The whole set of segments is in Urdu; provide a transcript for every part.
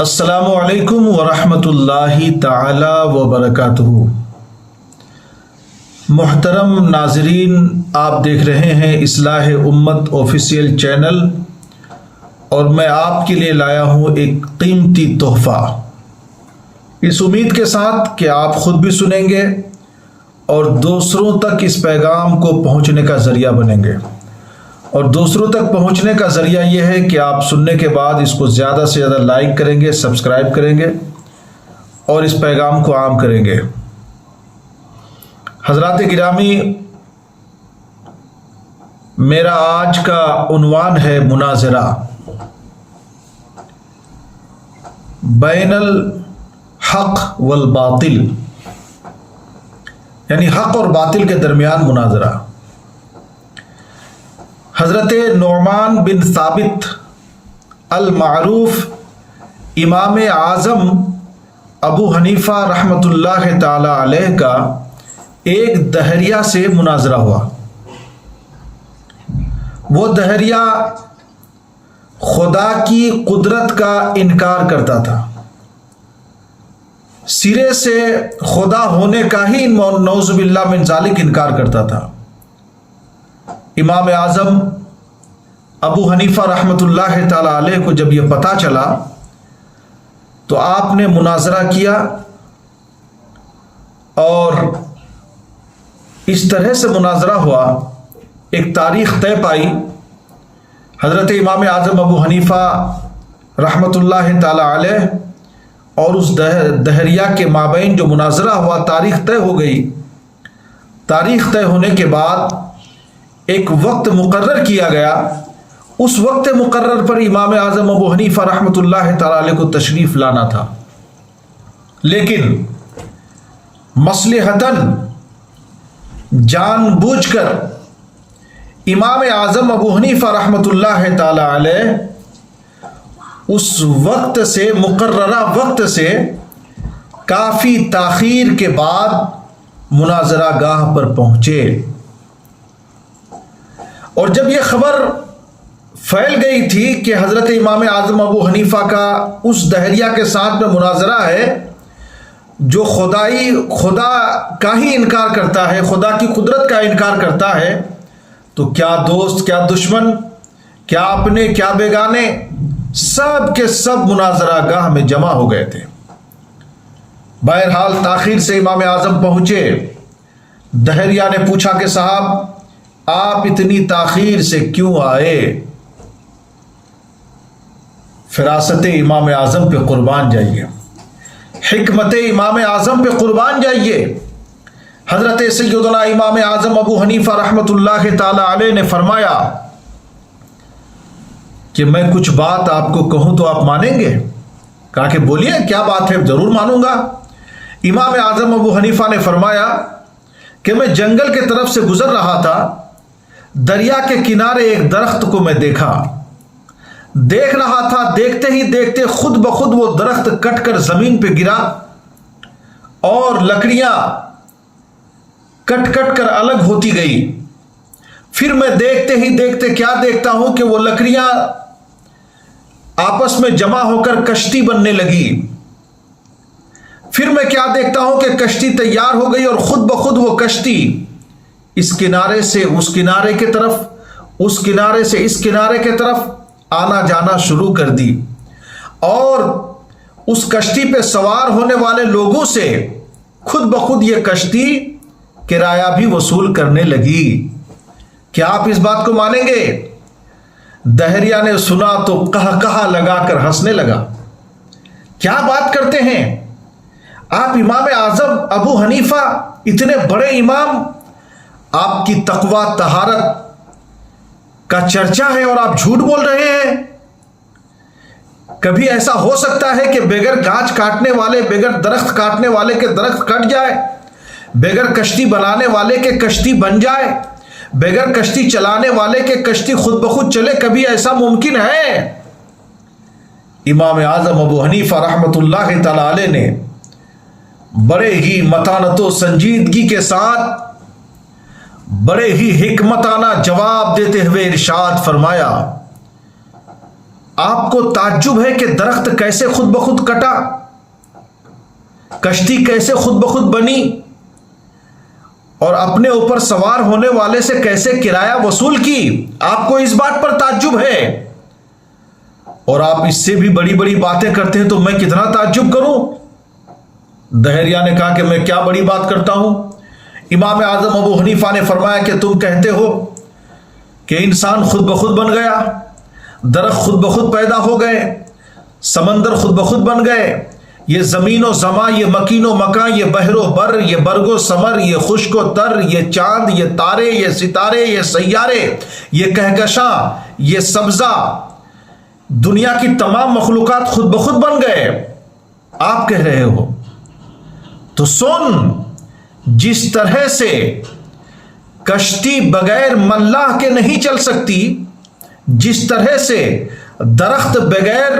السلام علیکم ورحمۃ اللہ تعالی وبرکاتہ۔ محترم ناظرین، آپ دیکھ رہے ہیں اصلاح امت آفیشیل چینل، اور میں آپ کے لیے لایا ہوں ایک قیمتی تحفہ، اس امید کے ساتھ کہ آپ خود بھی سنیں گے اور دوسروں تک اس پیغام کو پہنچنے کا ذریعہ بنیں گے۔ اور دوسروں تک پہنچنے کا ذریعہ یہ ہے کہ آپ سننے کے بعد اس کو زیادہ سے زیادہ لائک کریں گے، سبسکرائب کریں گے اور اس پیغام کو عام کریں گے۔ حضرات گرامی، میرا آج کا عنوان ہے مناظرہ، بین الحق والباطل، یعنی حق اور باطل کے درمیان مناظرہ۔ حضرت نعمان بن ثابت المعروف امام اعظم ابو حنیفہ رحمۃ اللہ تعالی علیہ کا ایک دہریہ سے مناظرہ ہوا۔ وہ دہریہ خدا کی قدرت کا انکار کرتا تھا، سرے سے خدا ہونے کا ہی نعوذ باللہ من ذالک انکار کرتا تھا۔ امام اعظم ابو حنیفہ رحمۃ اللہ تعالی علیہ کو جب یہ پتہ چلا تو آپ نے مناظرہ کیا، اور اس طرح سے مناظرہ ہوا، ایک تاریخ طے پائی۔ حضرت امام اعظم ابو حنیفہ رحمۃ اللہ تعالی علیہ اور اس دہریہ کے مابین جو مناظرہ ہوا، تاریخ طے ہو گئی۔ تاریخ طے ہونے کے بعد ایک وقت مقرر کیا گیا، اس وقت مقرر پر امام اعظم ابو حنیفہ رحمۃ اللہ تعالی علیہ کو تشریف لانا تھا، لیکن مصلحتاً جان بوجھ کر امام اعظم ابو حنیفہ رحمۃ اللہ تعالی علیہ اس وقت سے، مقررہ وقت سے کافی تاخیر کے بعد مناظرہ گاہ پر پہنچے۔ اور جب یہ خبر پھیل گئی تھی کہ حضرت امام اعظم ابو حنیفہ کا اس دہریہ کے ساتھ میں مناظرہ ہے جو خدا کا ہی انکار کرتا ہے، خدا کی قدرت کا انکار کرتا ہے، تو کیا دوست، کیا دشمن، کیا اپنے، کیا بیگانے، سب کے سب مناظرہ گاہ میں جمع ہو گئے تھے۔ بہرحال تاخیر سے امام اعظم پہنچے۔ دہریہ نے پوچھا کہ صاحب، آپ اتنی تاخیر سے کیوں آئے؟ فراست امام اعظم پہ قربان جائیے، حکمت امام اعظم پہ قربان جائیے۔ حضرت سیدنا امام اعظم ابو حنیفہ رحمۃ اللہ تعالی علیہ نے فرمایا کہ میں کچھ بات آپ کو کہوں تو آپ مانیں گے؟ کہا کہ بولیے، کیا بات ہے؟ ضرور مانوں گا۔ امام اعظم ابو حنیفہ نے فرمایا کہ میں جنگل کے طرف سے گزر رہا تھا، دریا کے کنارے ایک درخت کو میں دیکھ رہا تھا، دیکھتے ہی دیکھتے خود بخود وہ درخت کٹ کر زمین پہ گرا اور لکڑیاں کٹ کٹ کر الگ ہوتی گئی۔ پھر میں دیکھتے ہی دیکھتے کیا دیکھتا ہوں کہ وہ لکڑیاں آپس میں جمع ہو کر کشتی بننے لگی۔ پھر میں کیا دیکھتا ہوں کہ کشتی تیار ہو گئی اور خود بخود وہ کشتی اس کنارے سے اس کنارے کی طرف، اس کنارے سے اس کنارے کی طرف آنا جانا شروع کر دی، اور اس کشتی پہ سوار ہونے والے لوگوں سے خود بخود یہ کشتی کرایہ بھی وصول کرنے لگی۔ کیا آپ اس بات کو مانیں گے؟ دہریہ نے سنا تو کہا لگا کر ہنسنے لگا۔ کیا بات کرتے ہیں آپ؟ امام اعظم ابو حنیفہ اتنے بڑے امام، آپ کی تقوی طہارت کا چرچا ہے اور آپ جھوٹ بول رہے ہیں؟ کبھی ایسا ہو سکتا ہے کہ بغیر گاچھ کاٹنے والے، بغیر درخت کاٹنے والے کے درخت کٹ جائے، بغیر کشتی بنانے والے کے کشتی بن جائے، بغیر کشتی چلانے والے کے کشتی خود بخود چلے؟ کبھی ایسا ممکن ہے؟ امام اعظم ابو حنیفہ رحمۃ اللہ تعالی علیہ نے بڑے ہی متانت و سنجیدگی کے ساتھ بڑے ہی حکمتانہ جواب دیتے ہوئے ارشاد فرمایا، آپ کو تعجب ہے کہ درخت کیسے خود بخود کٹا، کشتی کیسے خود بخود بنی، اور اپنے اوپر سوار ہونے والے سے کیسے کرایہ وصول کی؟ آپ کو اس بات پر تعجب ہے، اور آپ اس سے بھی بڑی بڑی باتیں کرتے ہیں، تو میں کتنا تعجب کروں؟ دہریہ نے کہا کہ میں کیا بڑی بات کرتا ہوں؟ امام اعظم ابو حنیفہ نے فرمایا کہ تم کہتے ہو کہ انسان خود بخود بن گیا، درخت خود بخود پیدا ہو گئے، سمندر خود بخود بن گئے، یہ زمین و زماں، یہ مکین و مکان، یہ بحر و بر، یہ برگ و ثمر، یہ خشک و تر، یہ چاند، یہ تارے، یہ ستارے، یہ سیارے، یہ کہکشاں، یہ سبزہ، دنیا کی تمام مخلوقات خود بخود بن گئے، آپ کہہ رہے ہو؟ تو سن، جس طرح سے کشتی بغیر ملاح کے نہیں چل سکتی، جس طرح سے درخت بغیر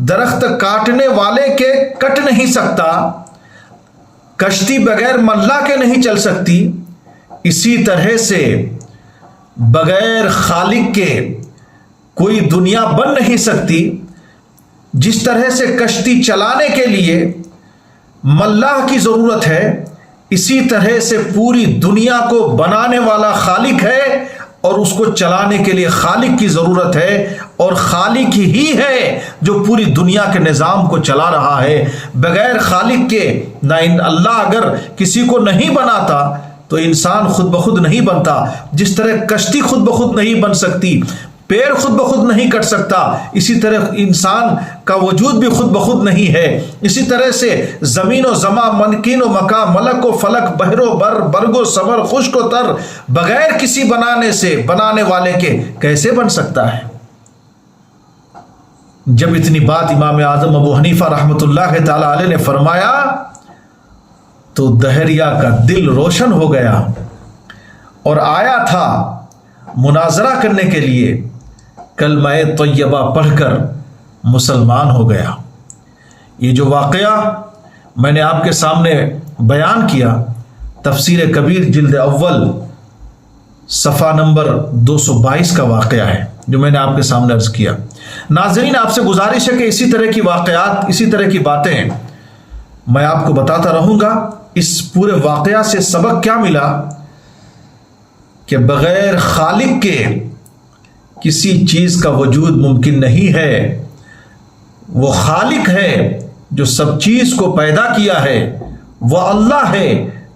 درخت کاٹنے والے کے کٹ نہیں سکتا، کشتی بغیر ملاح کے نہیں چل سکتی، اسی طرح سے بغیر خالق کے کوئی دنیا بن نہیں سکتی۔ جس طرح سے کشتی چلانے کے لیے ملاح کی ضرورت ہے، اسی طرح سے پوری دنیا کو بنانے والا خالق ہے، اور اس کو چلانے کے لیے خالق کی ضرورت ہے، اور خالق ہی ہے جو پوری دنیا کے نظام کو چلا رہا ہے۔ بغیر خالق کے نہ اللہ اگر کسی کو نہیں بناتا تو انسان خود بخود نہیں بنتا۔ جس طرح کشتی خود بخود نہیں بن سکتی، پیڑ خود بخود نہیں کٹ سکتا، اسی طرح انسان کا وجود بھی خود بخود نہیں ہے۔ اسی طرح سے زمین و زماں، مکین و مکان، ملک و فلک، بحر و بر، برگ و ثمر، خشک و تر بغیر کسی بنانے والے کے کیسے بن سکتا ہے؟ جب اتنی بات امام اعظم ابو حنیفہ رحمۃ اللہ تعالی علیہ نے فرمایا تو دہریہ کا دل روشن ہو گیا، اور آیا تھا مناظرہ کرنے کے لیے، کلمہ طیبہ پڑھ کر مسلمان ہو گیا۔ یہ جو واقعہ میں نے آپ کے سامنے بیان کیا، تفسیر کبیر جلد اول صفحہ نمبر 222 کا واقعہ ہے جو میں نے آپ کے سامنے عرض کیا۔ ناظرین، آپ سے گزارش ہے کہ اسی طرح کی واقعات، اسی طرح کی باتیں میں آپ کو بتاتا رہوں گا۔ اس پورے واقعہ سے سبق کیا ملا کہ بغیر خالق کے کسی چیز کا وجود ممکن نہیں ہے۔ وہ خالق ہے جو سب چیز کو پیدا کیا ہے، وہ اللہ ہے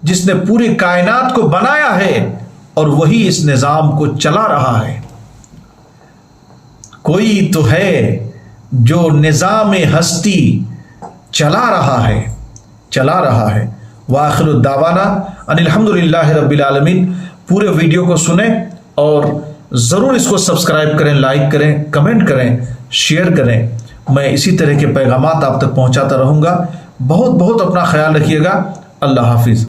جس نے پوری کائنات کو بنایا ہے، اور وہی اس نظام کو چلا رہا ہے۔ کوئی تو ہے جو نظام ہستی چلا رہا ہے۔ وآخر الدعوانا ان الحمدللہ رب العالمین۔ پورے ویڈیو کو سنیں اور ضرور اس کو سبسکرائب کریں، لائک کریں، کمنٹ کریں، شیئر کریں۔ میں اسی طرح کے پیغامات آپ تک پہنچاتا رہوں گا۔ بہت بہت اپنا خیال رکھیے گا۔ اللہ حافظ۔